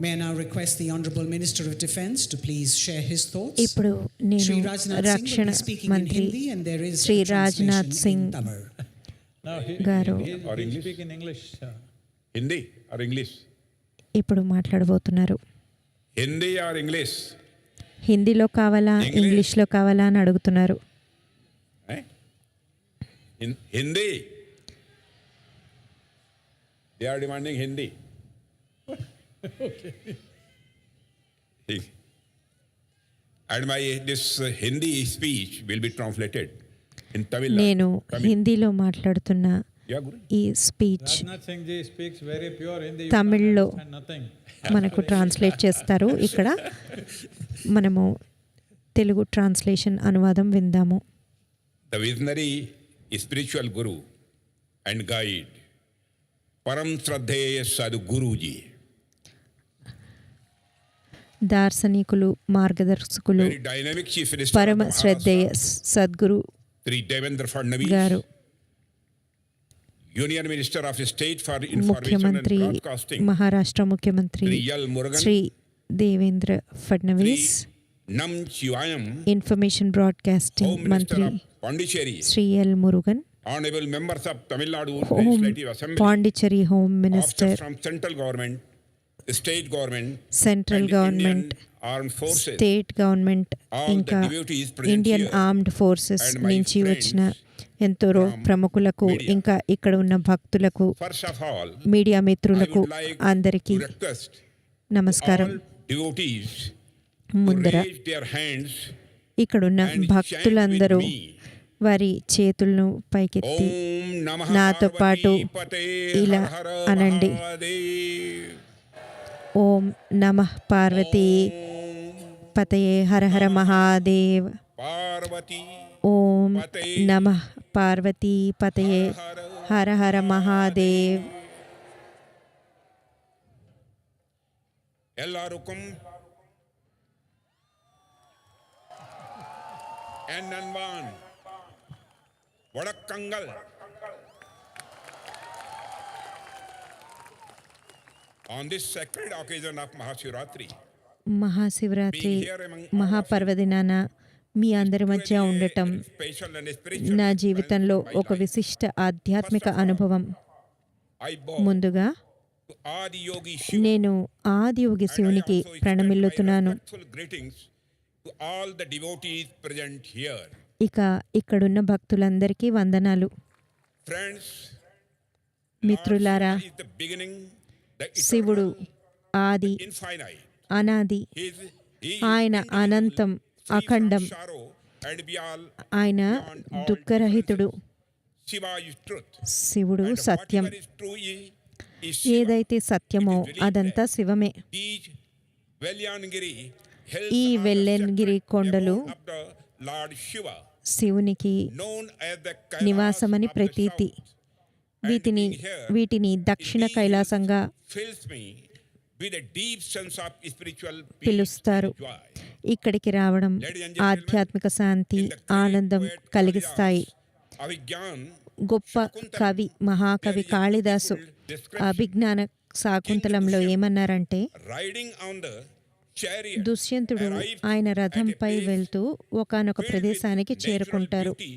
May I now request the Honourable Minister of Defence to please share his thoughts. ఇప్పుడు నేను Shri Raj Nath Singh will రక్షణ be speaking in మంత్రి Hindi and there is Shri a Raj Nath translation in Singh Tamil. గారు Or English? Speak in English. Hindi or English? ఇప్పుడు మాట్లాడబోతున్నారు. Hindi or English? హిందీలో కావాలా English. ఇంగ్లీష్లో కావాలా అని అడుగుతున్నారు. Eh? Hindi. They are demanding Hindi. Okay. And this Hindi speech will be translated in Tamil. నేను హిందీలో మాట్లాడుతున్న Yeah, Guru. ఈ speech Raj Nath Singh ji speaks very pure Hindi. తమిళ్లో And nothing. మనకు ట్రాన్స్లేట్ చేస్తారు. ఇక్కడ మనము తెలుగు ట్రాన్స్లేషన్ అనువాదం విందాము. The visionary spiritual guru and guide, Param Shraddheya Sadhguru ji. దార్శనికులు మార్గదర్శకులు Very dynamic chief minister. పరమ of శ్రద్ధేయ Maharashtra, Sadhguru Sri Devendra Fadnavis, గారు Union Minister of State for Information and ముఖ్యమంత్రి Broadcasting, మహారాష్ట్ర ముఖ్యమంత్రి Sri L. Murugan, Shri Devendra Fadnavis, Sri Nam Chivayam, information broadcasting Home Minister మంత్రి of Pondicherry, Shri L Murugan, Honorable members of Tamil Nadu home Legislative Assembly, Pondicherry home officers minister, from central government, state government, central and government, Indian Armed Forces, state government, all the ఇంకా devotees present Indian here, armed forces and my నుంచి friends వచ్చిన ఎందరో from ప్రముఖులకు, media. ఇంకా ఇక్కడ ఉన్న భక్తులకు, first of all, media I మిత్రులకు would like అందరికీ to request నమస్కారం. all devotees to ముందర raise their hands ఇక్కడున్న and భక్తులందరూ chant with me. వారి చేతులను పైకెత్తి ఓం నమః నాతో పాటు పార్వతీపతే ఇలా హర అనండి. మహాదేవ్. ఓం నమః పార్వతీ పతయే హర హర మహాదేవ్. పార్వతీ ఓం నమః పార్వతీ పతయే హర హర మహాదేవ్. எல்லாருக்கும் என் அன்பான் வணக்கங்கள். On this sacred occasion of Mahashivaratri, Mahashivratri మహాపర్వదినాన మీ అందరి మధ్య ఉండటం special and spiritual, నా జీవితంలో ఒక విశిష్ట ఆధ్యాత్మిక అనుభవం. I bow ముందుగా to Adi Yogi Shiva, నేను ఆదియోగి and I శివునికి also extend my ప్రణమిల్లుతున్నాను. respectful greetings to all the devotees present here. ఇక ఇక్కడున్న భక్తులందరికీ వందనాలు. Friends, మిత్రులారా, Lord Shiva is the beginning, the శివుడు eternal, ఆది, infinite. అనాది, He ఆయన అనంతం, అఖండం, sorrow and beyond. ఆయన దుఃఖరహితుడు. Shiva is truth. శివుడు And Satyam. whatever is true is Shiva. ఏదైతే సత్యమో అదంతా శివమే. These Velyanagiri hills ఈ are the వెల్లెన్గిరి sacred కొండలు abode of the Lord Shiva, శివునికి known as the Kailas నివాసమని of the ప్రతీతి. south. వీటిని దక్షిణ కైలాసంగా Fills me with a deep sense of spiritual peace పిలుస్తారు. and joy. ఇక్కడికి రావడం ఆధ్యాత్మిక శాంతి, ఆనందం కలిగిస్తాయి. Avigyan, గొప్ప కవి మహాకవి కాళిదాసు అభిజ్ఞాన శాకుంతలంలో ఏమన్నారంటే, riding on the chariot, దుష్యంతుడు arrived ఆయన at a రథంపై place వెళ్తూ ఒకానొక filled with ప్రదేశానికి natural చేరుకుంటారు. beauty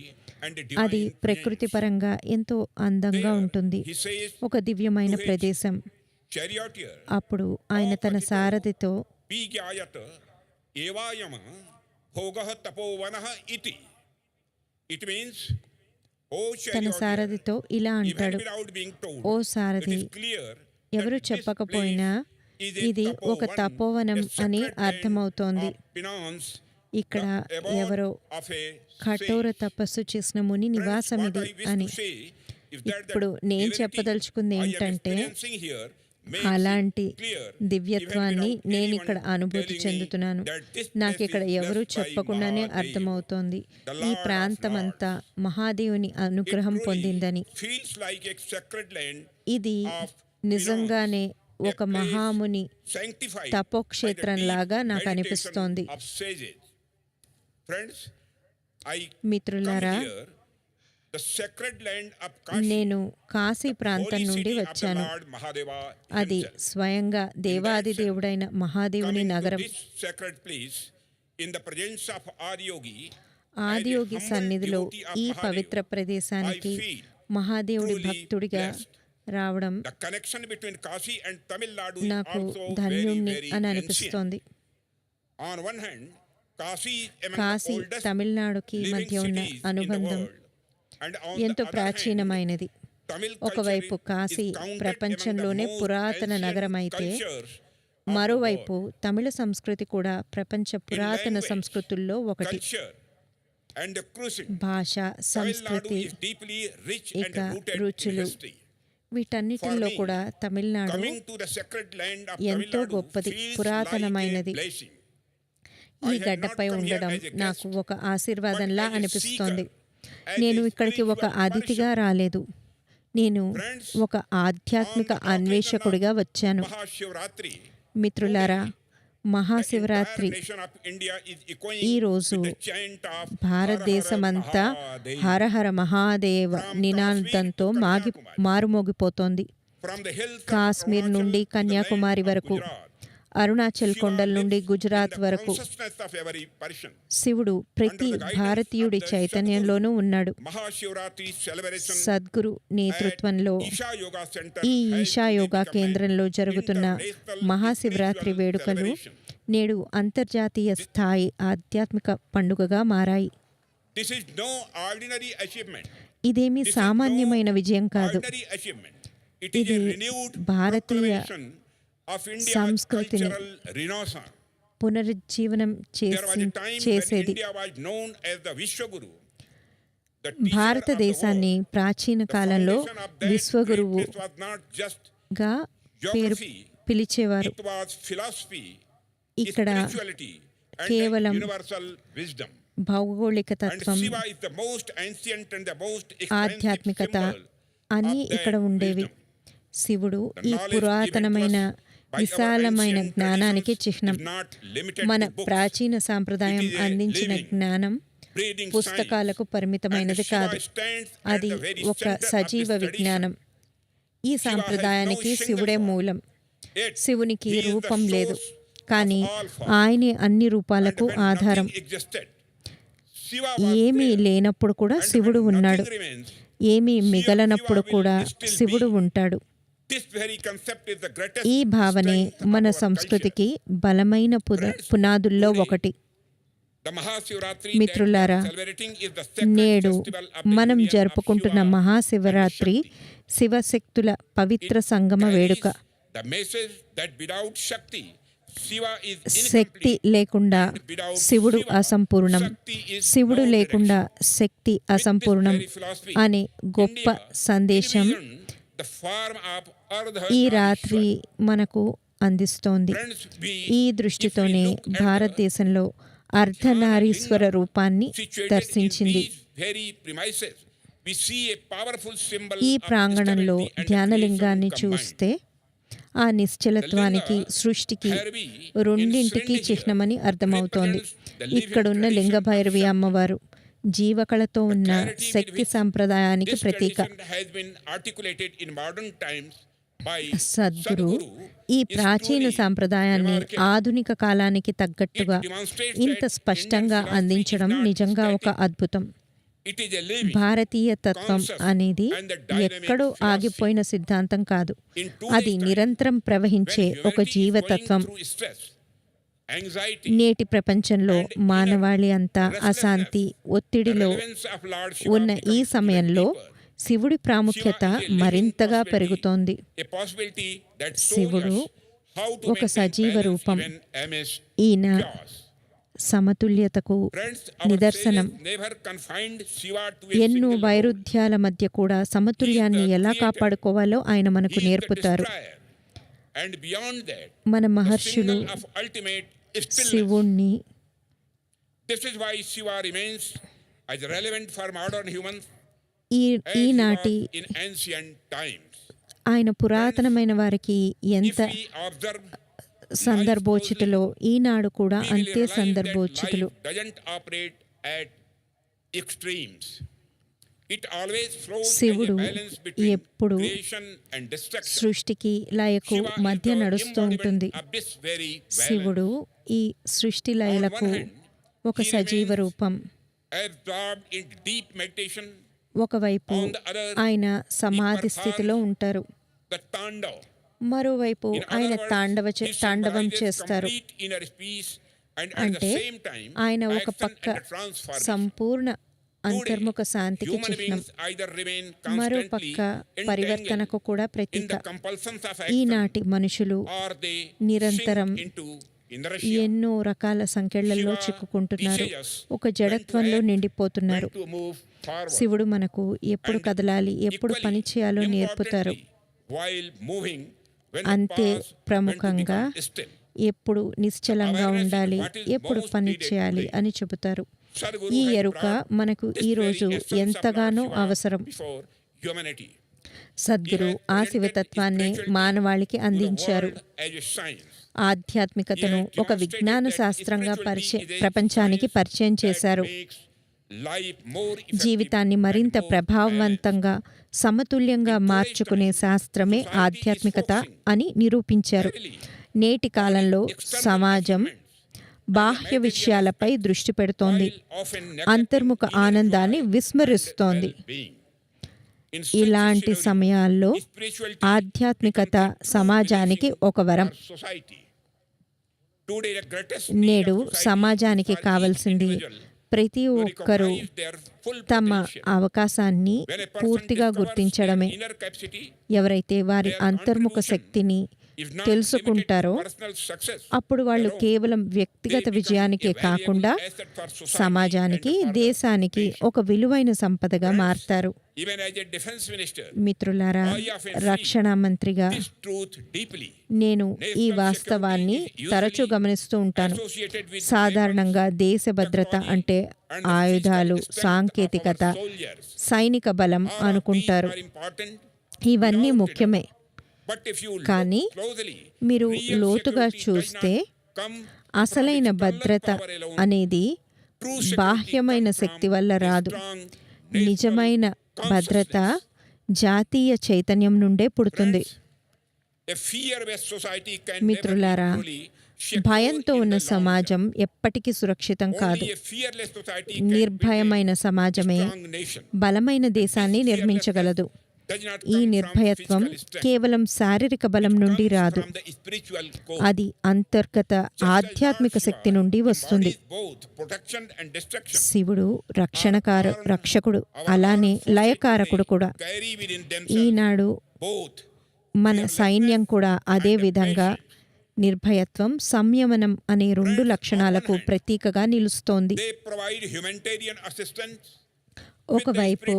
and అది divine ప్రకృతి presence. పరంగా ఎంతో అందంగా There, ఉంటుంది. he says ఒక దివ్యమైన to his ప్రదేశం. charioteer, అప్పుడు ఆయన తన సారథితో Pigyayat evayama bhogah tapovanaha iti. It means, O తన charioteer, సారథితో ఇలా even అంటాడు, without being told, oh it Sarathi, is clear ఎవరు that this చెప్పకపోయినా place is a ఇది ఒక tapovan, తపోవనం a అని sacred land అర్థమవుతోంది. of penance, ఇక్కడ the abode ఎవరో of a కఠోర sage. తపస్సు చేసిన ముని Friends, నివాసం what ఇది I wish అని. to say is that ఇప్పుడు నేను divinity చెప్పదలుచుకుంది I am ఏంటంటే, experiencing here makes అలాంటి it clear, దివ్యత్వాన్ని even without నేను anyone ఇక్కడ అనుభూతి telling me చెందుతున్నాను. that this నాకు place ఇక్కడ is ఎవరూ blessed by చెప్పకుండానే Mahadev, అర్థమవుతోంది the ఈ Lord of ప్రాంతమంతా మహాదేవుని It అనుగ్రహం truly పొందిందని. feels like a sacred land ఇది of నిజంగానే a ఒక place Mahamuni sanctified తపోక్షేత్రం by the deep లాగా నాకు meditation అనిపిస్తోంది. of sages. Friends, I come మిత్రులారా, here the sacred land of Kashi, నేను కాశీ ప్రాంతం holy నుండి city of the వచ్చాను. Lord Mahadeva అది himself. స్వయంగా దేవాది దేవుడైన మహాదేవుని Coming to నగరం. this sacred place in the presence of Adiyogi, Adiyogi as a humble సన్నిధిలో devotee of ఈ Mahadev, పవిత్ర ప్రదేశానికి I feel మహాదేవుడి truly భక్తుడిగా blessed. రావడం The connection between Kashi and Tamil Nadu is నాకు also very, ధన్యుణ్ణి very అని ancient. అనిపిస్తోంది. On one hand, Kashi is among Kashi the oldest తమిళనాడుకి living మధ్య ఉన్న cities in the అనుబంధం world. And on ఎంతో the other hand, ప్రాచీనమైనది. Tamil ఒకవైపు culture Kashi is counted ప్రపంచంలోనే among the most పురాతన ancient నగరం అయితే, cultures of the మరోవైపు world. తమిళ సంస్కృతి కూడా ప్రపంచ పురాతన language, సంస్కృతుల్లో ఒకటి. Culture and the cuisine, భాష, Tamil Nadu సంస్కృతి, is deeply rich ఇక and rooted in రుచులు, history. వీటన్నిటిలో For me, కూడా Tamil Nadu Coming to the sacred land of Tamil ఎంతో Nadu గొప్పది, feels పురాతనమైనది. like a blessing. ఈ I have గడ్డపై not come here ఉండడం as a guest, నాకు ఒక ఆశీర్వాదంలా but as a అనిపిస్తోంది. seeker, as నేను a ఇక్కడికి ఒక spiritual అతిథిగా person. రాలేదు. నేను Friends, ఒక ఆధ్యాత్మిక on the occasion అన్వేషకుడిగా of వచ్చాను. Maha Shivaratri, మిత్రులారా, the entire Mahashivratri nation of India is echoing ఈ రోజు with the chant of భారతదేశమంతా Har Har Mahadev. హర హర మహాదేవ నినాదంతో మారుమోగిపోతోంది. From the hills of Kashmir Arunachal నుండి to the Kanyakumari land of వరకు, Gujarat, అరుణాచల్ Shiva కొండల నుండి lives Gujarat in the వరకు consciousness of every person. శివుడు ప్రతి Under the guidance భారతీయుడి of the చైతన్యంలోనూ ఉన్నాడు. Mahashivratri celebration సద్గురు నేతృత్వంలో at Isha Yoga Center ఈ has Isha yoga become an కేంద్రంలో జరుగుతున్న international మహాశివరాత్రి spiritual వేడుకలు celebration. నేడు అంతర్జాతీయ స్థాయి ఆధ్యాత్మిక పండుగగా మారాయి. This is no ordinary achievement. ఇదేమీ This is సామాన్యమైన no విజయం కాదు. ordinary achievement. It is ఇది a renewed Bharatiya proclamation of India's సంస్కృతిని cultural renaissance. పునరుజ్జీవనం There was a time when చేసేది. India was known as the Vishwaguru. The teacher of the భారతదేశాన్ని world. ప్రాచీన The కాలంలో foundation of that greatness విశ్వగురువుగా was not just పేరు geography. పిలిచేవారు. It was philosophy, ఇక్కడ spirituality, and కేవలం universal wisdom. భౌగోళిక And తత్వం, Shiva is the most ancient and the most expensive ఆధ్యాత్మికత symbol అన్నీ of that ఇక్కడ ఉండేవి. wisdom. శివుడు The ఈ knowledge పురాతనమైన given to us by our విశాలమైన ancient జ్ఞానానికి traditions చిహ్నం. is not limited మన to books. ప్రాచీన సాంప్రదాయం It is a అందించిన living, జ్ఞానం breathing పుస్తకాలకు science. పరిమితమైనది And Shiva కాదు. stands at అది the very ఒక center of సజీవ this విజ్ఞానం. ఈ Shiva has సాంప్రదాయానికి no single శివుడే form. మూలం. Yet శివునికి he is the రూపం లేదు, source కానీ of all forms. ఆయనే అన్ని And రూపాలకు when ఆధారం. nothing existed, Shiva was ఏమీ there. లేనప్పుడు కూడా And శివుడు when ఉన్నాడు. nothing remains, ఏమీ Shiva మిగలనప్పుడు will కూడా still be. శివుడు ఉంటాడు. This very concept is the greatest ఈ భావనే strength of మన our సంస్కృతికి బలమైన పునాదుల్లో ఒకటి. The Mahashivratri మిత్రులారా, that we are celebrating is the sacred నేడు festival of the మనం union of జరుపుకుంటున్న Shiva Mahashivratri and Shakti. శివశక్తుల Pavitra Sangama Carries వేడుక. the message that without Shakti, Shiva is Shakti incomplete. లేకుండా Without శివుడు Shiva, అసంపూర్ణం, Shakti is శివుడు no లేకుండా direction. Shakti అసంపూర్ణం With this very philosophy, అనే గొప్ప India సందేశం envisioned the form of Ardha ఈ Narishwar. రాత్రి మనకు అందిస్తోంది. Friends, ఈ if we దృష్టితోనే look at the భారతదేశంలో అర్ధనారీశ్వర రూపాన్ని situated in దర్శించింది. these very premises, we see a powerful symbol ఈ of ప్రాంగణంలో stability and ధ్యానలింగాన్ని creation combined. చూస్తే ఆ నిశ్చలత్వానికి, సృష్టికి రెండింటికి చిహ్నమని అర్థమవుతోంది. ఇక్కడున్న లింగ భైరవి అమ్మవారు జీవకళతో ఉన్న శక్తి సంప్రదాయానికి This ప్రతీక. tradition has been articulated in modern times by Sadhguru Sadhguru ఈ is ప్రాచీన truly సాంప్రదాయాన్ని remarkable. ఆధునిక కాలానికి తగ్గట్టుగా It demonstrates ఇంత that స్పష్టంగా Indian philosophy అందించడం is not నిజంగా ఒక static. అద్భుతం. It is a living, భారతీయ తత్వం conscious అనేది and the dynamic ఎక్కడో philosophy. ఆగిపోయిన సిద్ధాంతం కాదు. In today's అది time, నిరంతరం ప్రవహించే when ఒక humanity is జీవతత్వం. going through stress, anxiety, నేటి ప్రపంచంలో and inner మానవాళి అంతా restlessness, అశాంతి, the ఒత్తిడిలో relevance of Lord Shiva ఉన్న ఈ becomes సమయంలో even deeper. శివుడి ప్రాముఖ్యత Shiva is a living మరింతగా possibility, పెరుగుతోంది. a possibility that shows శివుడు us how to ఒక maintain సజీవ balance రూపం. even amidst ఈయన chaos. సమతుల్యతకు Friends, our నిదర్శనం. sages never confined Shiva to a ఎన్నో single mode. వైరుధ్యాల మధ్య కూడా సమతుల్యాన్ని ఎలా కాపాడుకోవాలో ఆయన మనకు He is the నేర్పుతారు. destroyer. And beyond that, మన the మహర్షులు signal of ultimate stillness. శివుణ్ణి This is why Shiva remains as relevant for modern humans ఈ as he was ఈనాటి in ancient times. ఆయన పురాతనమైన వారికి If ఎంత we observe సందర్భోచితులో ఈనాడు కూడా we will అంతే realize that సందర్భోచితులు. life doesn't operate at extremes. It always flows as a శివుడు balance between ఎప్పుడు creation and destruction. సృష్టికి లయకు Shiva is మధ్య the నడుస్తూ ఉంటుంది. embodiment of this very balance. శివుడు ఈ సృష్టి లయలకు ఒక సజీవ రూపం. Absorbed in deep meditation, ఒకవైపు ఆయన సమాధి స్థితిలో ఉంటారు, the Tandav. మరోవైపు In ఆయన other words, he తాండవం symbolizes చేస్తారు. complete inner peace and at the అంటే same time ఆయన ఒక action పక్క and transformation. సంపూర్ణ అంతర్ముఖ శాంతికి Human చిహ్నం, beings either remain మరో constantly పక్క entangled పరివర్తనకు కూడా in ప్రతీక. the compulsions of action, ఈనాటి మనుషులు or they నిరంతరం sink into inertia. ఎన్నో రకాల సంకెళ్లలో చిక్కుకుంటున్నారు, ఒక జడత్వంలో నిండిపోతున్నారు. To move forward. శివుడు మనకు ఎప్పుడు కదలాలి, ఎప్పుడు పని చేయాలో నేర్పుతారు. While moving, when అంతే to pause, when to ప్రముఖంగా become still. ఎప్పుడు నిశ్చలంగా ఉండాలి, ఎప్పుడు పని చేయాలి అని చెబుతారు. ఈ ఎరుక మనకు ఈరోజు ఎంతగానో అవసరం. సద్గురు ఆ శివతత్వాన్ని మానవాళికి అందించారు. ఆధ్యాత్మికతను ఒక విజ్ఞాన శాస్త్రంగా ప్రపంచానికి పరిచయం చేశారు. జీవితాన్ని మరింత ప్రభావవంతంగా సమతుల్యంగా మార్చుకునే శాస్త్రమే ఆధ్యాత్మికత అని నిరూపించారు. నేటి కాలంలో సమాజం బాహ్య విషయాలపై దృష్టి పెడుతోంది, అంతర్ముఖ ఆనందాన్ని విస్మరిస్తోంది. ఇలాంటి సమయాల్లో ఆధ్యాత్మికత సమాజానికి ఒక వరం. నేడు సమాజానికి కావలసింది ప్రతి ఒక్కరూ తమ అవకాశాన్ని పూర్తిగా గుర్తించడమే. ఎవరైతే వారి అంతర్ముఖ శక్తిని తెలుసుకుంటారో అప్పుడు వాళ్ళు కేవలం వ్యక్తిగత విజయానికే కాకుండా సమాజానికి, దేశానికి ఒక విలువైన సంపదగా మారతారు. మిత్రులారా, రక్షణ మంత్రిగా నేను ఈ వాస్తవాన్ని తరచూ గమనిస్తూ ఉంటాను. సాధారణంగా దేశ భద్రత అంటే ఆయుధాలు, సాంకేతికత, సైనిక బలం అనుకుంటారు. ఇవన్నీ ముఖ్యమే, కానీ మీరు లోతుగా చూస్తే అసలైన భద్రత అనేది బాహ్యమైన శక్తి వల్ల రాదు. నిజమైన భద్రత జాతీయ చైతన్యం నుండే పుడుతుంది. మిత్రులారా, భయంతో ఉన్న సమాజం ఎప్పటికీ సురక్షితం కాదు. నిర్భయమైన సమాజమే బలమైన దేశాన్ని నిర్మించగలదు. ఈ నిర్భయత్వం కేవలం శారీరక బలం నుండి రాదు, అది అంతర్గత ఆధ్యాత్మిక శక్తి నుండి వస్తుంది. శివుడు రక్షకుడు, అలానే లయకారకుడు కూడా. ఈనాడు మన సైన్యం కూడా అదే విధంగా నిర్భయత్వం, సంయమనం అనే రెండు లక్షణాలకు ప్రతీకగా నిలుస్తోంది. ఒకవైపు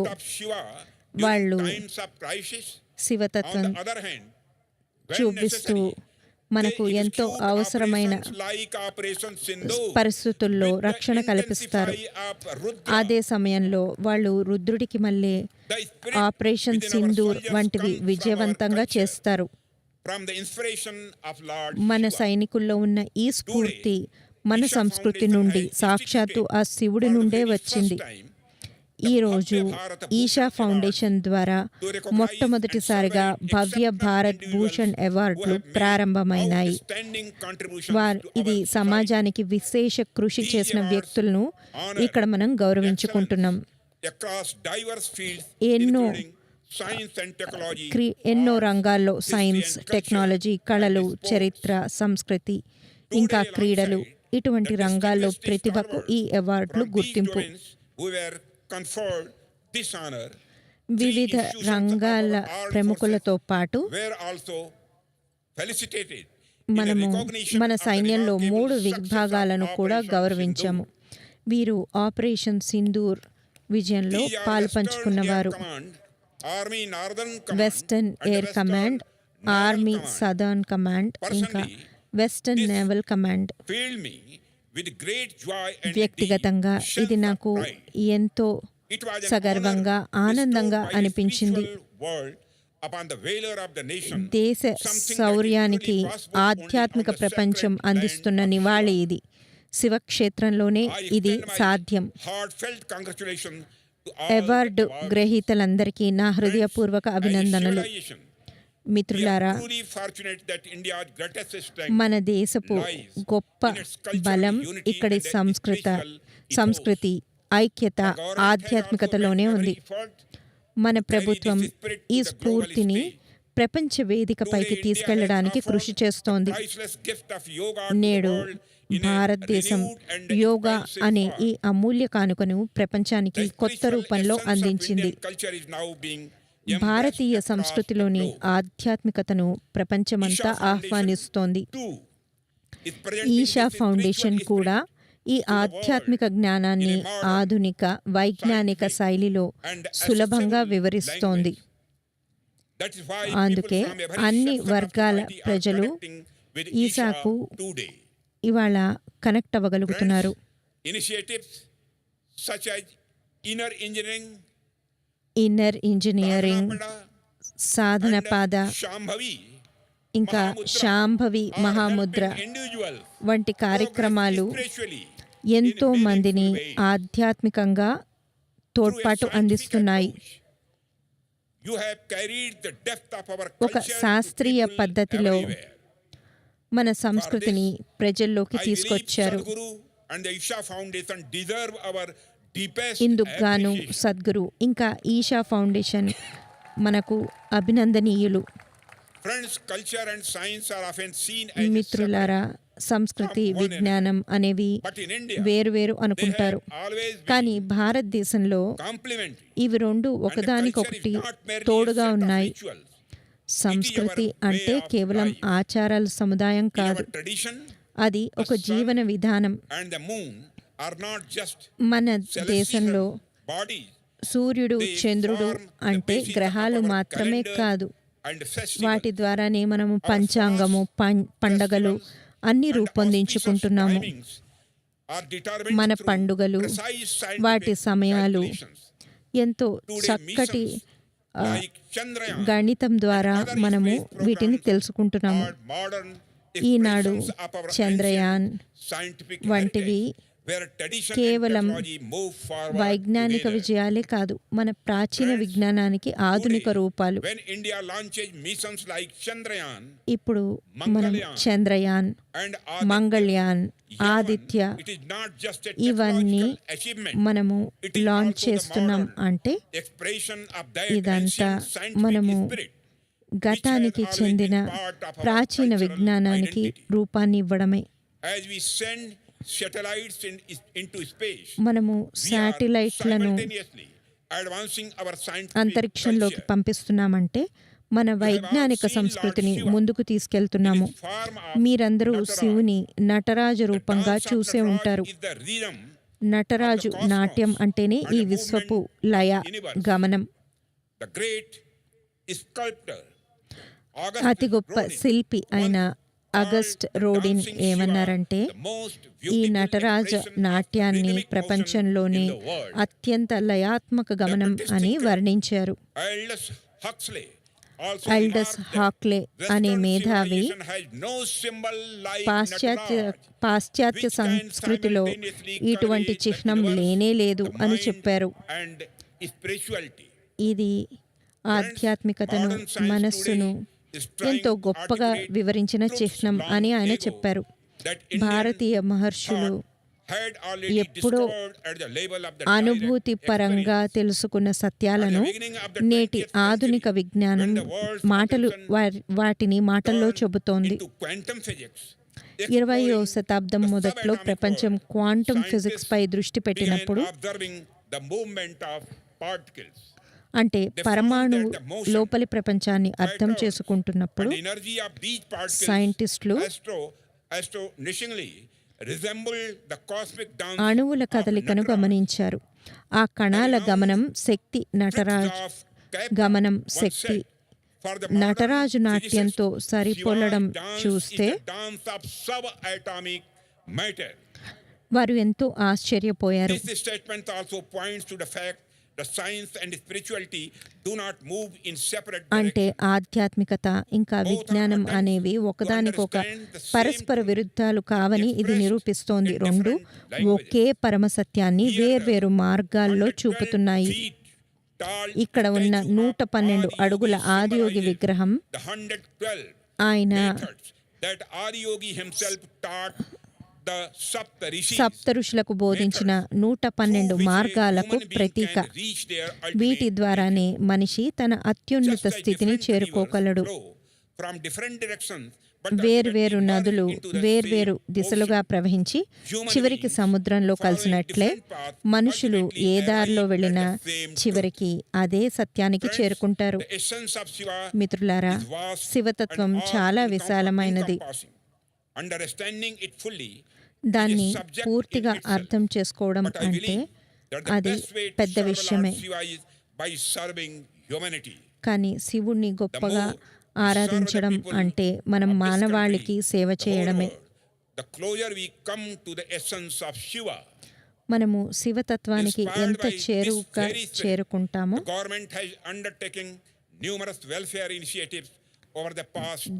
వాళ్ళు శివతత్వం చూపిస్తూ మనకు ఎంతో అవసరమైన పరిస్థితుల్లో రక్షణ కల్పిస్తారు. అదే సమయంలో వాళ్ళు రుద్రుడికి మళ్ళీ ఆపరేషన్ సింధూర్ వంటివి విజయవంతంగా చేస్తారు. మన సైనికుల్లో ఉన్న ఈ స్ఫూర్తి మన సంస్కృతి నుండి, సాక్షాత్తు ఆ శివుడి నుండే వచ్చింది. ఈరోజు ఈషా ఫౌండేషన్ ద్వారా మొట్టమొదటిసారిగా భవ్య భారత్ భూషణ్ అవార్డులు ప్రారంభమైనాయి. ఇది సమాజానికి విశేష కృషి చేసిన వ్యక్తులను ఇక్కడ మనం గౌరవించుకుంటున్నాం. ఎన్నో రంగాల్లో సైన్స్, టెక్నాలజీ, కళలు, చరిత్ర, సంస్కృతి, ఇంకా క్రీడలు, ఇటువంటి రంగాల్లో ప్రతిభకు ఈ అవార్డులు గుర్తింపు. వివిధ రంగాల ప్రముఖులతో పాటు మనము మన సైన్యంలో 3 విభాగాలను కూడా గౌరవించాము. వీరు ఆపరేషన్ సింధూర్ విజయంలో పాలుపంచుకున్నవారు. Western air command, army southern command, ఇంకా వెస్టర్న్ నేవల్ కమాండ్. వ్యక్తిగతంగా ఇది నాకు ఎంతో సగర్వంగా, ఆనందంగా అనిపించింది. దేశ శౌర్యానికి ఆధ్యాత్మిక ప్రపంచం అందిస్తున్న నివాళి ఇది. శివక్షేత్రంలోనే ఇది సాధ్యం. అవార్డు గ్రహీతలందరికీ నా హృదయపూర్వక అభినందనలు. మిత్రులారా, మన దేశపు గొప్ప బలం ఇక్కడి సంస్కృతి, ఐక్యత, ఆధ్యాత్మికతలోనే ఉంది. మన ప్రభుత్వం ఈ స్ఫూర్తిని ప్రపంచ వేదికపైకి తీసుకెళ్లడానికి కృషి చేస్తోంది. నేడు భారతదేశం యోగా అనే ఈ అమూల్య కానుకను ప్రపంచానికి కొత్త రూపంలో అందించింది. భారతీయ సంస్కృతిలోని ఆధ్యాత్మికతను ప్రపంచమంతా ఆహ్వానిస్తోంది. ఈషా ఫౌండేషన్ కూడా ఈ ఆధ్యాత్మిక జ్ఞానాన్ని ఆధునిక వైజ్ఞానిక శైలిలో సులభంగా వివరిస్తోంది. అందుకే అన్ని వర్గాల ప్రజలు ఈసాకు ఇవాళ కనెక్ట్ అవ్వగలుగుతున్నారు. ఇన్నర్ ఇంజనీరింగ్, సాధన పాద, ఇంకా శాంభవి మహాముద్ర వంటి కార్యక్రమాలు ఎంతో మందిని ఆధ్యాత్మికంగా తోడ్పాటు అందిస్తున్నాయి. ఒక శాస్త్రీయ పద్ధతిలో మన సంస్కృతిని ప్రజల్లోకి తీసుకొచ్చారు. ఇందుకు గాను సద్గురు ఇంకా ఈషా ఫౌండేషన్ మనకు అభినందనీయులు. మిత్రులారా, సంస్కృతి, విజ్ఞానం అనేవి వేరువేరు అనుకుంటారు. కానీ భారతదేశంలో ఇవి రెండు ఒకదానికొకటి తోడుగా ఉన్నాయి. సంస్కృతి అంటే కేవలం ఆచారాల సముదాయం కాదు, అది ఒక జీవన విధానం. మన దేశంలో సూర్యుడు, చంద్రుడు అంటే గ్రహాలు మాత్రమే కాదు, వాటి ద్వారానే మనము పంచాంగము, పండగలు అన్నీ రూపొందించుకుంటున్నాము. మన పండుగలు, వాటి సమయాలు ఎంతో చక్కటి గణితం ద్వారా మనము వీటిని తెలుసుకుంటున్నాము. ఈనాడు చంద్రయాన్ వంటివి కేవలం వైజ్ఞానిక విజయాలే కాదు, మన ప్రాచీన విజ్ఞానానికి ఆధునిక రూపాలు. ఇప్పుడు మనం చంద్రయాన్, మంగళయాన్, ఆదిత్య ఇవన్నీ మనము లాంచ్ చేస్తున్నాం అంటే ఇదంతా మనము గతానికి చెందిన ప్రాచీన విజ్ఞానానికి రూపాన్ని ఇవ్వడమే. మనము శాటిలైట్లను అంతరిక్షంలోకి పంపిస్తున్నామంటే మన వైజ్ఞానిక సంస్కృతిని ముందుకు తీసుకెళ్తున్నాము. మీరందరూ శివుని నటరాజు రూపంగా చూసే ఉంటారు. నటరాజు నాట్యం అంటేనే ఈ విశ్వపు లయ, గమనం. అతి గొప్ప శిల్పి అయిన అగస్ట్ రోడిన్ ఏమన్నారంటే, ఈ నటరాజ నాట్యాన్ని ప్రపంచంలోనే అత్యంత లయాత్మక గమనం అని వర్ణించారు. అల్డస్ హాక్లే అనే మేధావి పాశ్చాత్య సంస్కృతిలో ఇటువంటి చిహ్నం లేనే లేదు అని చెప్పారు. ఇది ఆధ్యాత్మికతను, మనస్సును ఎంతో గొప్పగా వివరించిన చిహ్నం అని ఆయన చెప్పారు. భారతీయ మహర్షులు ఎప్పుడో అనుభూతి పరంగా తెలుసుకున్న సత్యాలను నేటి ఆధునిక విజ్ఞానం వాటిని మాటల్లో చెబుతోంది. 20వ శతాబ్దం మొదట్లో ప్రపంచం క్వాంటం ఫిజిక్స్ పై దృష్టి పెట్టినప్పుడు, అంటే పరమాణు లోపలి ప్రపంచాన్ని అర్థం చేసుకుంటున్నప్పుడు, సైంటిస్టులు అణువుల కదలికను గమనించారు. ఆ కణాల గమనం శక్తి, నటరాజ్ గమనం శక్తి నటరాజు నాట్యంతో సరిపోలడం చూస్తే వారు ఎంతో ఆశ్చర్యపోయారు. the science and spirituality do not move in separate అంటే directions. ఆధ్యాత్మికత ఇంకా విజ్ఞానం అనేవి ఒకదానికొక పరస్పర విరుద్ధాలు కావని ఇది నిరూపిస్తోంది. రెండు ఒకే పరమసత్యాన్ని వేర్వేరు మార్గాల్లో చూపుతున్నాయి. ఇక్కడ ఉన్న 112 అడుగుల ఆదియోగి విగ్రహం The 112 ఆయన methods that Adiyogi himself taught the Sapta Rishis, సప్త ఋషులకు బోధించిన 112 మార్గాలకు ప్రతీక. వీటి ద్వారానే మనిషి తన అత్యున్నత స్థితిని చేరుకోగలడు. వేర్వేరు నదులు వేర్వేరు దిశలుగా ప్రవహించి చివరికి సముద్రంలో కలిసినట్లే మనుషులు ఏ దారిలో వెళ్ళినా చివరికి అదే సత్యానికి చేరుకుంటారు. మిత్రులారా, శివతత్వం చాలా విశాలమైనది. దాన్ని పూర్తిగా అర్థం చేసుకోవడం అంటే అది పెద్ద విషయమే. కానీ శివుణ్ణి గొప్పగా ఆరాధించడం అంటే మనం మానవాళికి సేవ చేయడమే. మనము శివతత్వానికి ఎంత చేరువుగా చేరుకుంటామో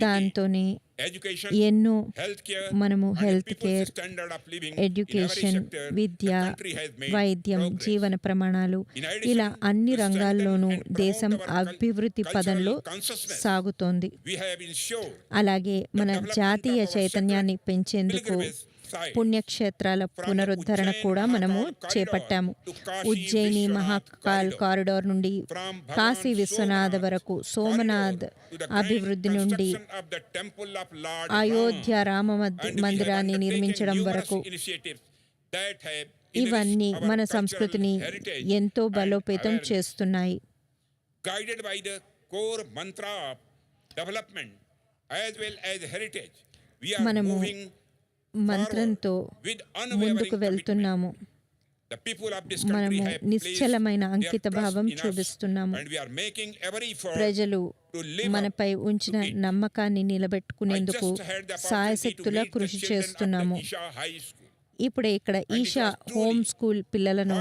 దాంతోనే ఎన్నో మనము హెల్త్ కేర్, ఎడ్యుకేషన్, విద్య, వైద్యం, జీవన ప్రమాణాలు ఇలా అన్ని రంగాల్లోనూ దేశం అభివృద్ధి పదంలో సాగుతోంది. అలాగే మన జాతీయ చైతన్యాన్ని పెంచేందుకు పుణ్యక్షేత్రాల పునరుద్ధరణ కూడా మనము చేపట్టాము. ఉజ్జయిని మహాకాల్ కారిడార్ నుండి కాశీ విశ్వనాథ్ వరకు, సోమనాథ్ అభివృద్ధి నుండి అయోధ్య రామ మందిరాన్ని నిర్మించడం వరకు ఇవన్నీ మన సంస్కృతిని ఎంతో బలోపేతం చేస్తున్నాయి. మనము మంత్రంతో ముందుకు వెళ్తున్నాము. మనము నిశ్చలమైన అంకిత భావం చూపిస్తున్నాము. ప్రజలు మనపై ఉంచిన నమ్మకాన్ని నిలబెట్టుకునేందుకు సాయశక్తులా కృషి చేస్తున్నాము. ఇప్పుడే ఇక్కడ ఈషా హోమ్ స్కూల్ పిల్లలను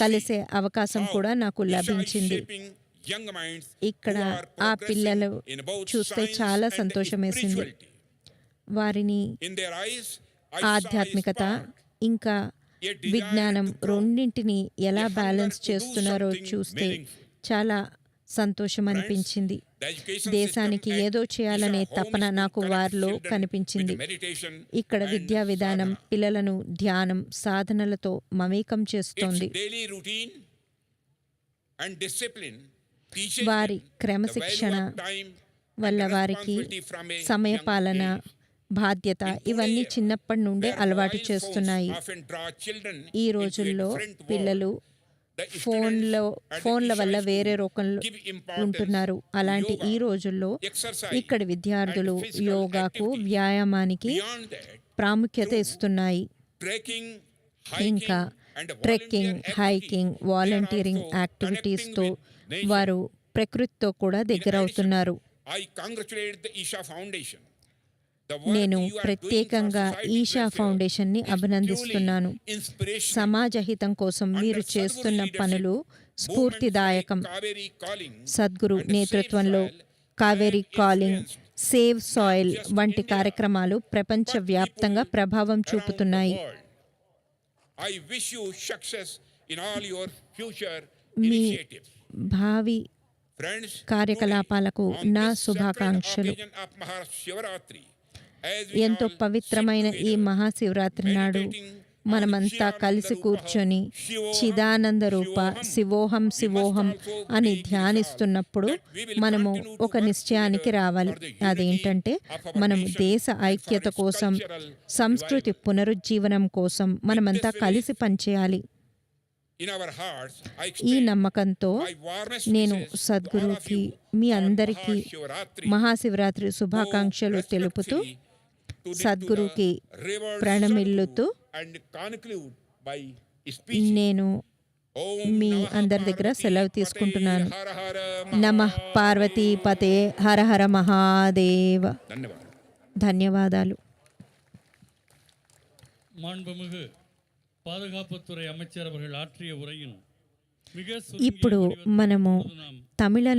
కలిసే అవకాశం కూడా నాకు లభించింది. ఇక్కడ ఆ పిల్లలు చూస్తే చాలా సంతోషం వేసింది. వారిని ఆధ్యాత్మికత ఇంకా విజ్ఞానం రెండింటిని ఎలా బ్యాలెన్స్ చేస్తున్నారో చూస్తే చాలా సంతోషం అనిపించింది. దేశానికి ఏదో చేయాలనే తపన నాకు వారిలో కనిపించింది. ఇక్కడ విద్యా విధానం పిల్లలను ధ్యానం, సాధనలతో మమేకం చేస్తోంది. వారి క్రమశిక్షణ వల్ల వారికి సమయపాలన, బాధ్యత ఇవన్నీ చిన్నప్పటి నుండే అలవాటు చేస్తున్నాయి. ఈ రోజుల్లో పిల్లలు ఫోన్ల వల్ల వేరే రూపంలో ఉంటున్నారు. అలాంటి ఈ రోజుల్లో ఇక్కడి విద్యార్థులు యోగాకు, వ్యాయామానికి ప్రాముఖ్యత ఇస్తున్నాయి. ఇంకా ట్రెక్కింగ్, హైకింగ్, వాలంటీరింగ్ యాక్టివిటీస్తో వారు ప్రకృతితో కూడా దగ్గరవుతున్నారు. నేను ప్రత్యేకంగా ఈషా ఫౌండేషన్ని అభినందిస్తున్నాను. సమాజ హితం కోసం మీరు చేస్తున్న పనులు స్ఫూర్తిదాయకం. సద్గురు నేతృత్వంలో కావేరీ కాలింగ్, సేవ్ సాయిల్ వంటి కార్యక్రమాలు ప్రపంచవ్యాప్తంగా ప్రభావం చూపుతున్నాయి. మీ భావి కార్యకలాపాలకు నా శుభాకాంక్షలు. ఎంతో పవిత్రమైన ఈ మహాశివరాత్రి నాడు మనమంతా కలిసి కూర్చొని చిదానంద రూప శివోహం శివోహం అని ధ్యానిస్తున్నప్పుడు మనము ఒక నిశ్చయానికి రావాలి. అదేంటంటే మనము దేశ ఐక్యత కోసం, సంస్కృతి పునరుజ్జీవనం కోసం మనమంతా కలిసి పనిచేయాలి. ఈ నమ్మకంతో నేను సద్గురుకి మీ అందరికీ మహాశివరాత్రి శుభాకాంక్షలు తెలుపుతూ సద్గురుకి ప్రణమిల్లుతూ నేను మీ అందరి దగ్గర సెలవు తీసుకుంటున్నాను. నమః పార్వతీపతే హర హర మహాదేవ. ధన్యవాదాలు. மாண்புமிகு பாதுகாப்புத்துறை அமைச்சர் அவர்கள் ஆற்றிய உரையின் ఇప్పుడు మనము తమిళ